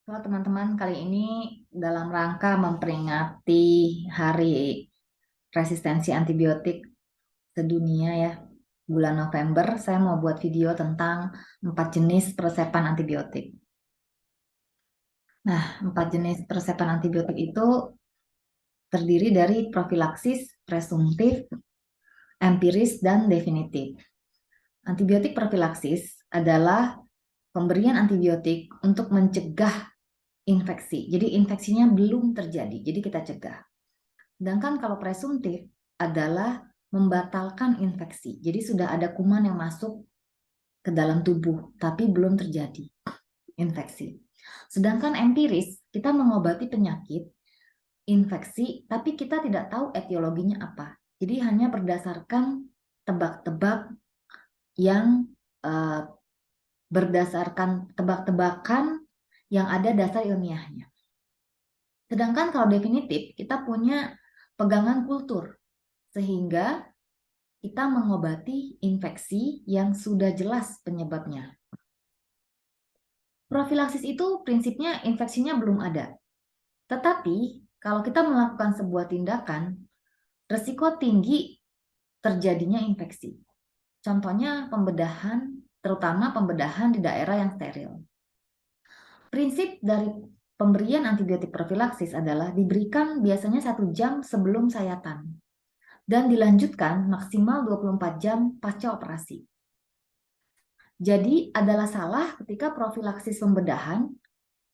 Halo teman-teman, kali ini dalam rangka memperingati Hari Resistensi Antibiotik Sedunia ya, bulan November, saya mau buat video tentang 4 jenis peresepan antibiotik. Nah, 4 jenis peresepan antibiotik itu terdiri dari profilaksis, presumtif, empiris, dan definitif. Antibiotik profilaksis adalah pemberian antibiotik untuk mencegah infeksi. Jadi infeksinya belum terjadi, jadi kita cegah. Sedangkan kalau presumtif adalah membatalkan infeksi. Jadi sudah ada kuman yang masuk ke dalam tubuh, tapi belum terjadi infeksi. Sedangkan empiris, kita mengobati penyakit, infeksi, tapi kita tidak tahu etiologinya apa. Jadi hanya berdasarkan tebak-tebak yang eh, berdasarkan tebak-tebakan yang ada dasar ilmiahnya. Sedangkan kalau definitif, kita punya pegangan kultur, sehingga kita mengobati infeksi yang sudah jelas penyebabnya. Profilaksis itu prinsipnya infeksinya belum ada. Tetapi kalau kita melakukan sebuah tindakan, risiko tinggi terjadinya infeksi. Contohnya pembedahan, terutama pembedahan di daerah yang steril. Prinsip dari pemberian antibiotik profilaksis adalah diberikan biasanya 1 jam sebelum sayatan dan dilanjutkan maksimal 24 jam pasca operasi. Jadi adalah salah ketika profilaksis pembedahan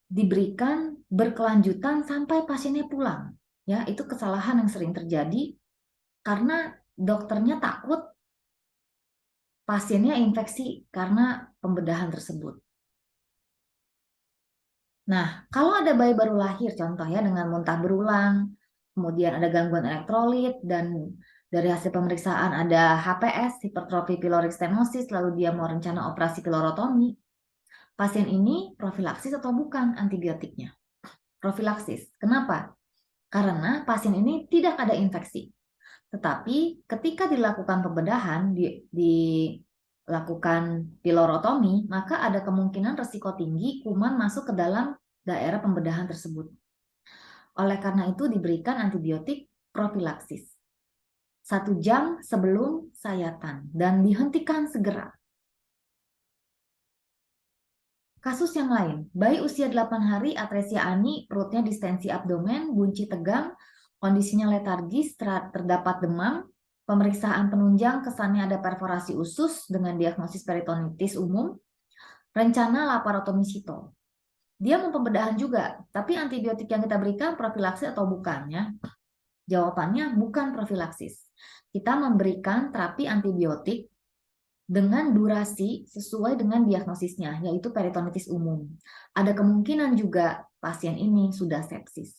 diberikan berkelanjutan sampai pasiennya pulang. Ya, itu kesalahan yang sering terjadi karena dokternya takut pasiennya infeksi karena pembedahan tersebut. Nah, kalau ada bayi baru lahir contoh ya dengan muntah berulang, kemudian ada gangguan elektrolit dan dari hasil pemeriksaan ada HPS, hipertrofi pyloric stenosis, lalu dia mau rencana operasi pilorotomi. Pasien ini profilaksis atau bukan antibiotiknya? Profilaksis. Kenapa? Karena pasien ini tidak ada infeksi. Tetapi ketika dilakukan pembedahan, dilakukan pilorotomi, maka ada kemungkinan risiko tinggi kuman masuk ke dalam daerah pembedahan tersebut. Oleh karena itu diberikan antibiotik profilaksis 1 jam sebelum sayatan dan dihentikan segera. Kasus yang lain, bayi usia 8 hari atresia ani, perutnya distensi abdomen, bunyi tegang, kondisinya letargis, terdapat demam, pemeriksaan penunjang kesannya ada perforasi usus dengan diagnosis peritonitis umum, rencana laparotomi sito. Dia mau pembedahan juga, tapi antibiotik yang kita berikan profilaksis atau bukan ya? Jawabannya bukan profilaksis. Kita memberikan terapi antibiotik dengan durasi sesuai dengan diagnosisnya, yaitu peritonitis umum. Ada kemungkinan juga pasien ini sudah sepsis.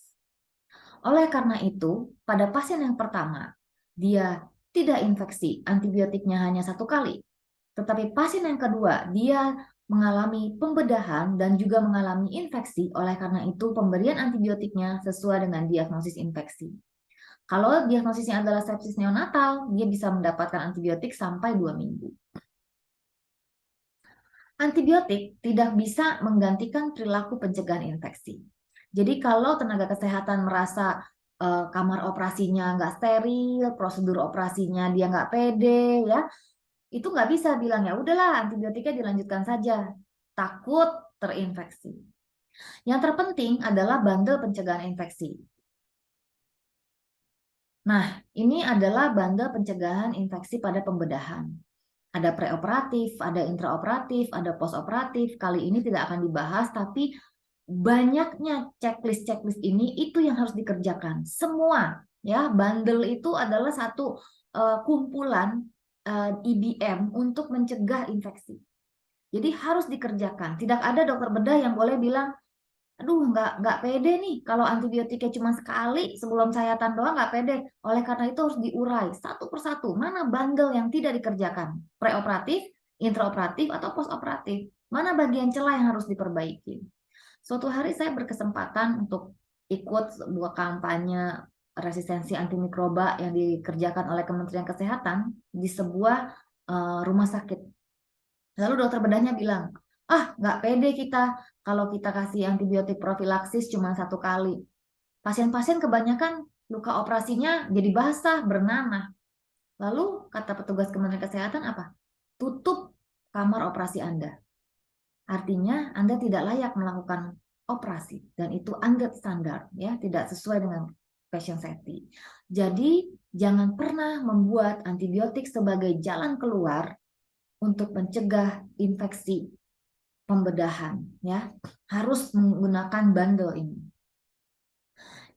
Oleh karena itu, pada pasien yang pertama, dia tidak infeksi, antibiotiknya hanya 1 kali. Tetapi pasien yang kedua, dia mengalami pembedahan dan juga mengalami infeksi. Oleh karena itu, pemberian antibiotiknya sesuai dengan diagnosis infeksi. Kalau diagnosisnya adalah sepsis neonatal, dia bisa mendapatkan antibiotik sampai 2 minggu. Antibiotik tidak bisa menggantikan perilaku pencegahan infeksi. Jadi kalau tenaga kesehatan merasa kamar operasinya nggak steril, prosedur operasinya dia nggak pede, ya itu nggak bisa bilang ya udahlah antibiotiknya dilanjutkan saja, takut terinfeksi. Yang terpenting adalah bandel pencegahan infeksi. Nah, ini adalah bandel pencegahan infeksi pada pembedahan. Ada preoperatif, ada intraoperatif, ada postoperatif. Kali ini tidak akan dibahas, tapi banyaknya checklist-checklist ini itu yang harus dikerjakan. Semua ya, bandel itu adalah satu kumpulan IBM untuk mencegah infeksi. Jadi harus dikerjakan. Tidak ada dokter bedah yang boleh bilang, aduh nggak pede nih kalau antibiotiknya cuma sekali sebelum sayatan doang nggak pede. Oleh karena itu harus diurai satu persatu mana bandel yang tidak dikerjakan, preoperatif, intraoperatif atau postoperatif, mana bagian celah yang harus diperbaiki. Suatu hari saya berkesempatan untuk ikut sebuah kampanye resistensi antimikroba yang dikerjakan oleh Kementerian Kesehatan di sebuah rumah sakit. Lalu dokter bedahnya bilang, nggak pede kita kalau kita kasih antibiotik profilaksis cuma 1 kali. Pasien-pasien kebanyakan luka operasinya jadi basah, bernanah. Lalu kata petugas Kementerian Kesehatan apa? Tutup kamar operasi Anda. Artinya Anda tidak layak melakukan operasi dan itu under standar, ya, tidak sesuai dengan patient safety. Jadi jangan pernah membuat antibiotik sebagai jalan keluar untuk mencegah infeksi pembedahan, ya. Harus menggunakan bundle ini.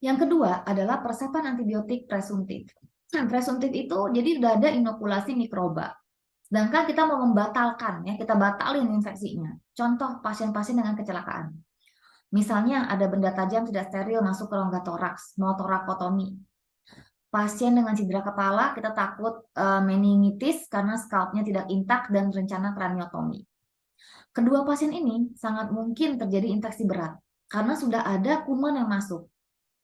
Yang kedua adalah persepan antibiotik presuntif. Presuntif itu jadi udah ada inokulasi mikroba. Sedangkan kita mau membatalkan, ya, kita batalin infeksinya. Contoh pasien-pasien dengan kecelakaan. Misalnya ada benda tajam tidak steril masuk ke rongga toraks, mau torakotomi. Pasien dengan cedera kepala, kita takut meningitis karena scalpnya tidak intak dan rencana kraniotomi. Kedua pasien ini sangat mungkin terjadi infeksi berat karena sudah ada kuman yang masuk.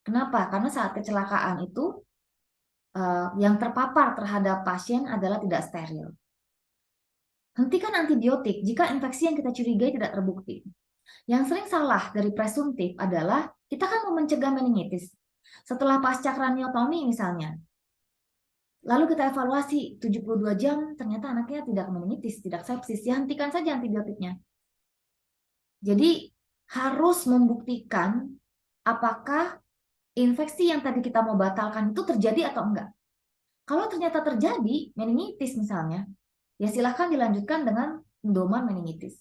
Kenapa? Karena saat kecelakaan itu yang terpapar terhadap pasien adalah tidak steril. Hentikan antibiotik jika infeksi yang kita curigai tidak terbukti. Yang sering salah dari presuntif adalah kita kan mau mencegah meningitis. Setelah pasca kraniotomi misalnya, lalu kita evaluasi 72 jam ternyata anaknya tidak meningitis, tidak sepsis, ya hentikan saja antibiotiknya. Jadi harus membuktikan apakah infeksi yang tadi kita mau batalkan itu terjadi atau enggak. Kalau ternyata terjadi meningitis misalnya, ya silahkan dilanjutkan dengan pendoman meningitis.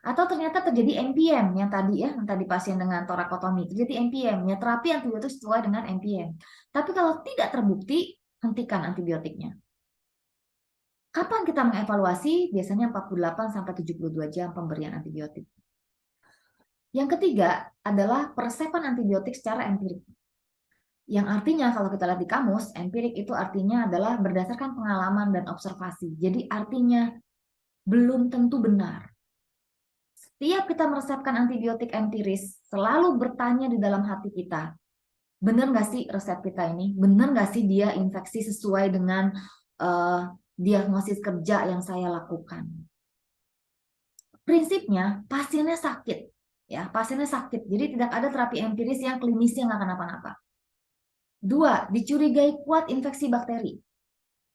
Atau ternyata terjadi MPM yang tadi pasien dengan torakotomi terjadi MPM, ya terapi antibiotik sesuai dengan MPM. Tapi kalau tidak terbukti, hentikan antibiotiknya. Kapan kita mengevaluasi? Biasanya 48 sampai 72 jam pemberian antibiotik. Yang ketiga adalah persepan antibiotik secara empirik. Yang artinya kalau kita lihat di kamus, empirik itu artinya adalah berdasarkan pengalaman dan observasi. Jadi artinya belum tentu benar. Setiap kita meresepkan antibiotik empiris, selalu bertanya di dalam hati kita, benar nggak sih resep kita ini? Benar nggak sih dia infeksi sesuai dengan diagnosis kerja yang saya lakukan? Prinsipnya pasiennya sakit, ya pasiennya sakit. Jadi tidak ada terapi empiris yang klinisnya nggak kenapa-napa. 2, dicurigai kuat infeksi bakteri.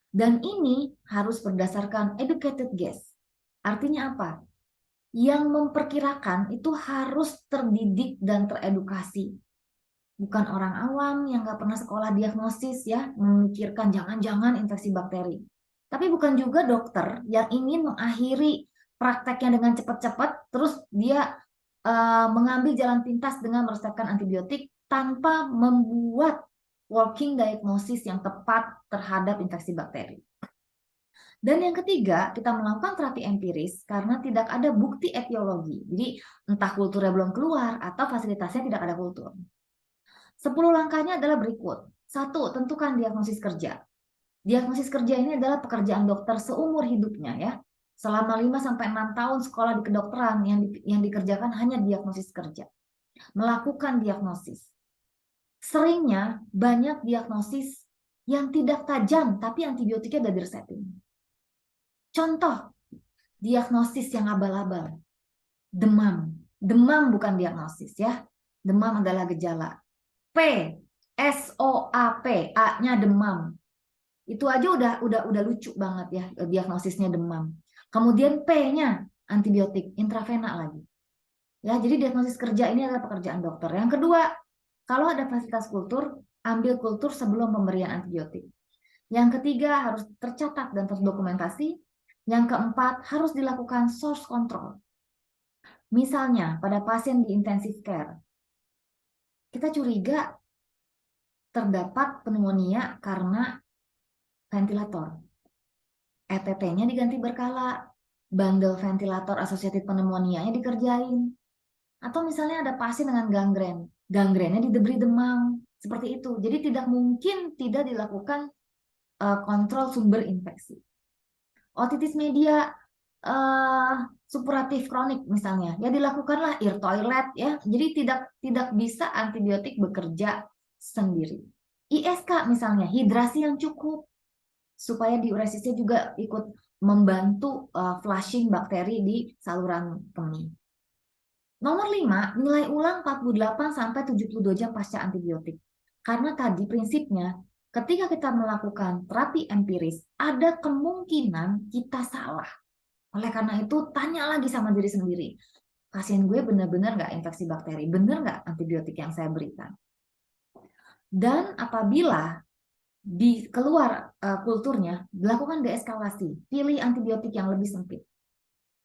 Dan ini harus berdasarkan educated guess. Artinya apa? Yang memperkirakan itu harus terdidik dan teredukasi. Bukan orang awam yang nggak pernah sekolah diagnosis, ya, memikirkan jangan-jangan infeksi bakteri. Tapi bukan juga dokter yang ingin mengakhiri prakteknya dengan cepat-cepat, terus dia mengambil jalan pintas dengan meresepkan antibiotik tanpa membuat working diagnosis yang tepat terhadap infeksi bakteri. Dan yang ketiga, kita melakukan terapi empiris karena tidak ada bukti etiologi. Jadi entah kulturnya belum keluar atau fasilitasnya tidak ada kultur. 10 langkahnya adalah berikut. 1, tentukan diagnosis kerja. Diagnosis kerja ini adalah pekerjaan dokter seumur hidupnya, ya. Selama 5-6 tahun sekolah di kedokteran yang dikerjakan hanya diagnosis kerja. Melakukan diagnosis. Seringnya banyak diagnosis yang tidak tajam tapi antibiotiknya udah diresepin. Contoh diagnosis yang abal-abal. Demam. Demam bukan diagnosis, ya. Demam adalah gejala. P, SOAP, A-nya demam. Itu aja udah lucu banget, ya, diagnosisnya demam. Kemudian P-nya antibiotik intravena lagi. Ya, jadi diagnosis kerja ini adalah pekerjaan dokter. Yang kedua, kalau ada fasilitas kultur, ambil kultur sebelum pemberian antibiotik. Yang ketiga, harus tercatat dan terdokumentasi. Yang keempat, harus dilakukan source control. Misalnya, pada pasien di intensive care, kita curiga terdapat pneumonia karena ventilator. ETT-nya diganti berkala, bundle ventilator associated pneumonia-nya dikerjain. Atau misalnya ada pasien dengan gangren, gangrennya diberi demam, seperti itu. Jadi tidak mungkin tidak dilakukan kontrol sumber infeksi. Otitis media supuratif kronik misalnya, ya dilakukanlah ear toilet, ya. Jadi tidak bisa antibiotik bekerja sendiri. ISK misalnya, hidrasi yang cukup supaya diuresisnya juga ikut membantu flushing bakteri di saluran kemih. Nomor 5, nilai ulang 48-72 jam pasca antibiotik. Karena tadi prinsipnya, ketika kita melakukan terapi empiris, ada kemungkinan kita salah. Oleh karena itu, tanya lagi sama diri sendiri. Pasien gue benar-benar nggak infeksi bakteri? Benar nggak antibiotik yang saya berikan? Dan apabila di keluar kulturnya, dilakukan deeskalasi, pilih antibiotik yang lebih sempit.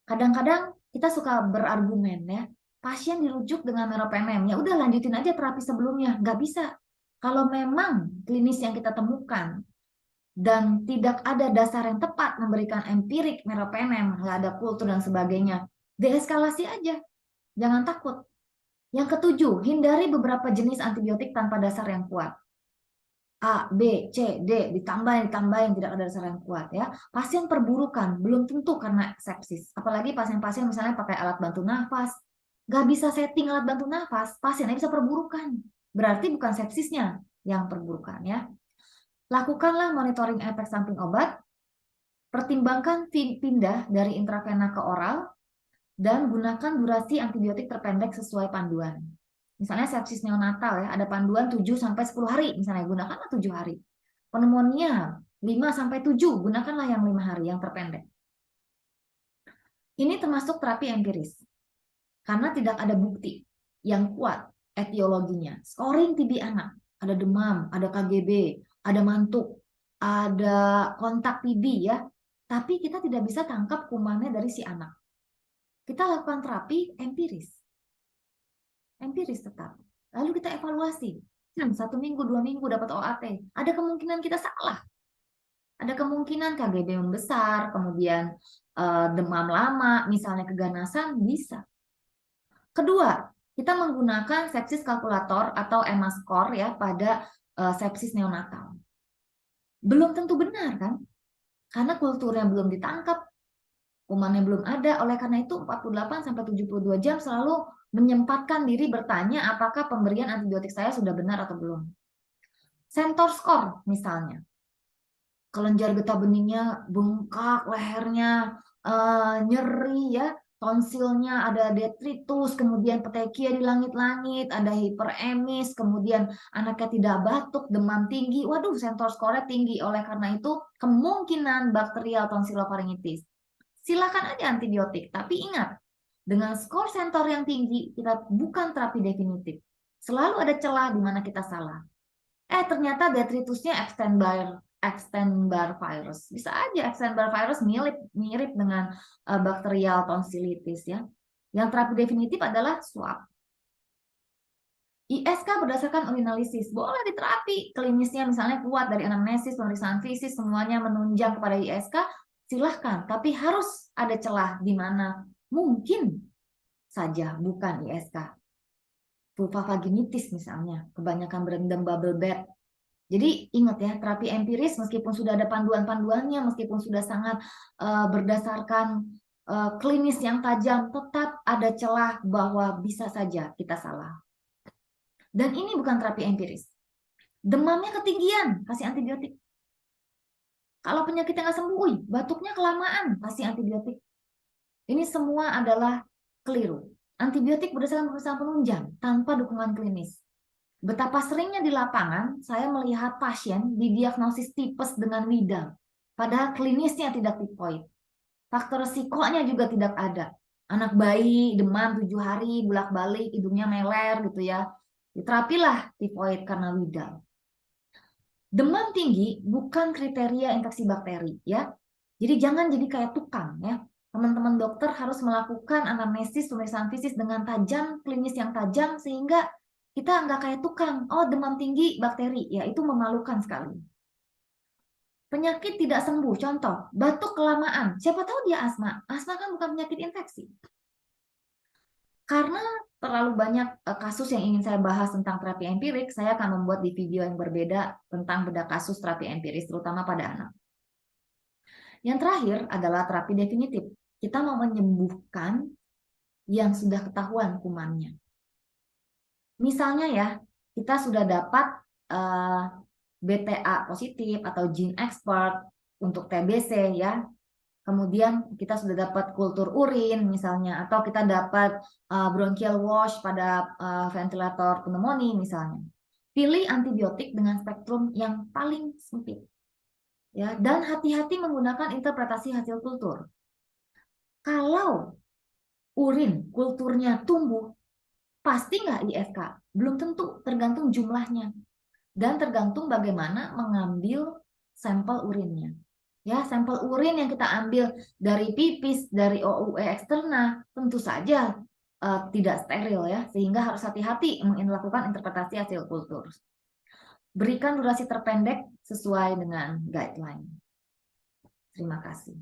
Kadang-kadang kita suka berargumen ya, pasien dirujuk dengan meropenem, ya udah lanjutin aja terapi sebelumnya. Nggak bisa. Kalau memang klinis yang kita temukan dan tidak ada dasar yang tepat memberikan empirik meropenem, nggak ada kultur dan sebagainya, deeskalasi aja. Jangan takut. Yang ketujuh, hindari beberapa jenis antibiotik tanpa dasar yang kuat. A, B, C, D, ditambahin, tidak ada dasar yang kuat ya. Pasien perburukan, belum tentu karena sepsis. Apalagi pasien-pasien misalnya pakai alat bantu nafas, nggak bisa setting alat bantu nafas, pasiennya bisa perburukan. Berarti bukan sepsisnya yang perburukan ya. Lakukanlah monitoring efek samping obat, pertimbangkan pindah dari intravena ke oral, dan gunakan durasi antibiotik terpendek sesuai panduan. Misalnya sepsis neonatal ya, ada panduan 7-10 hari, misalnya gunakanlah 7 hari. Pneumonia 5-7, gunakanlah yang 5 hari, yang terpendek. Ini termasuk terapi empiris. Karena tidak ada bukti yang kuat etiologinya. Scoring TB anak, ada demam, ada KGB, ada mantuk, ada kontak TB ya. Tapi kita tidak bisa tangkap kumannya dari si anak. Kita lakukan terapi empiris. Empiris tetap. Lalu kita evaluasi. 1 minggu, 2 minggu dapat OAT. Ada kemungkinan kita salah. Ada kemungkinan KGB membesar, kemudian demam lama, misalnya keganasan, bisa. Kedua, kita menggunakan sepsis kalkulator atau EMA score ya pada sepsis neonatal. Belum tentu benar kan? Karena kulturnya belum ditangkap, kumannya belum ada, oleh karena itu 48-72 jam selalu menyempatkan diri bertanya apakah pemberian antibiotik saya sudah benar atau belum. Centor score misalnya, kelenjar getah beningnya bengkak, lehernya nyeri ya, tonsilnya ada detritus, kemudian petekia di langit-langit, ada hiperemis, kemudian anaknya tidak batuk, demam tinggi, waduh centor score-nya tinggi, oleh karena itu kemungkinan bakterial tonsilofaringitis. Silakan aja antibiotik, tapi ingat, dengan skor sentor yang tinggi, kita bukan terapi definitif. Selalu ada celah di mana kita salah. Ternyata detritusnya Epstein-Barr virus. Bisa aja Epstein-Barr virus mirip dengan bakterial tonsilitis ya. Yang terapi definitif adalah swab. ISK berdasarkan urinalisis, boleh diterapi. Klinisnya misalnya kuat dari anamnesis, pemeriksaan fisik, semuanya menunjang kepada ISK, silahkan. Tapi harus ada celah di mana mungkin saja bukan ISK. Vulvavaginitis misalnya, kebanyakan berendam bubble bath. Jadi ingat ya, terapi empiris meskipun sudah ada panduan-panduannya, meskipun sudah sangat berdasarkan klinis yang tajam, tetap ada celah bahwa bisa saja kita salah. Dan ini bukan terapi empiris. Demamnya ketinggian, kasih antibiotik. Kalau penyakitnya nggak sembuh, batuknya kelamaan, kasih antibiotik. Ini semua adalah keliru. Antibiotik berdasarkan pemeriksaan penunjang tanpa dukungan klinis. Betapa seringnya di lapangan saya melihat pasien didiagnosis tipes dengan widal, padahal klinisnya tidak tipoid. Faktor resikonya juga tidak ada. Anak bayi demam 7 hari bolak-balik, hidungnya meler gitu ya. Diterapilah tipoid karena widal. Demam tinggi bukan kriteria infeksi bakteri ya. Jadi jangan jadi kayak tukang ya. Teman-teman dokter harus melakukan anamnesis, pemeriksaan fisik dengan tajam, klinis yang tajam sehingga kita nggak kayak tukang. Oh, demam tinggi bakteri, ya itu memalukan sekali. Penyakit tidak sembuh, contoh batuk kelamaan. Siapa tahu dia asma. Asma kan bukan penyakit infeksi. Karena terlalu banyak kasus yang ingin saya bahas tentang terapi empirik, saya akan membuat di video yang berbeda tentang bedah kasus terapi empiris, terutama pada anak. Yang terakhir adalah terapi definitif. Kita mau menyembuhkan yang sudah ketahuan kumannya. Misalnya ya, kita sudah dapat BTA positif atau gene expert untuk TBC ya. kemudian kita sudah dapat kultur urin misalnya, atau kita dapat bronchial wash pada ventilator pneumonia misalnya. Pilih antibiotik dengan spektrum yang paling sempit. Ya, dan hati-hati menggunakan interpretasi hasil kultur. Kalau urin kulturnya tumbuh, pasti nggak IFK? Belum tentu, tergantung jumlahnya. Dan tergantung bagaimana mengambil sampel urinnya. Ya, sampel urin yang kita ambil dari pipis, dari OUE eksterna, tentu saja tidak steril ya, sehingga harus hati-hati melakukan interpretasi hasil kultur. Berikan durasi terpendek sesuai dengan guideline. Terima kasih.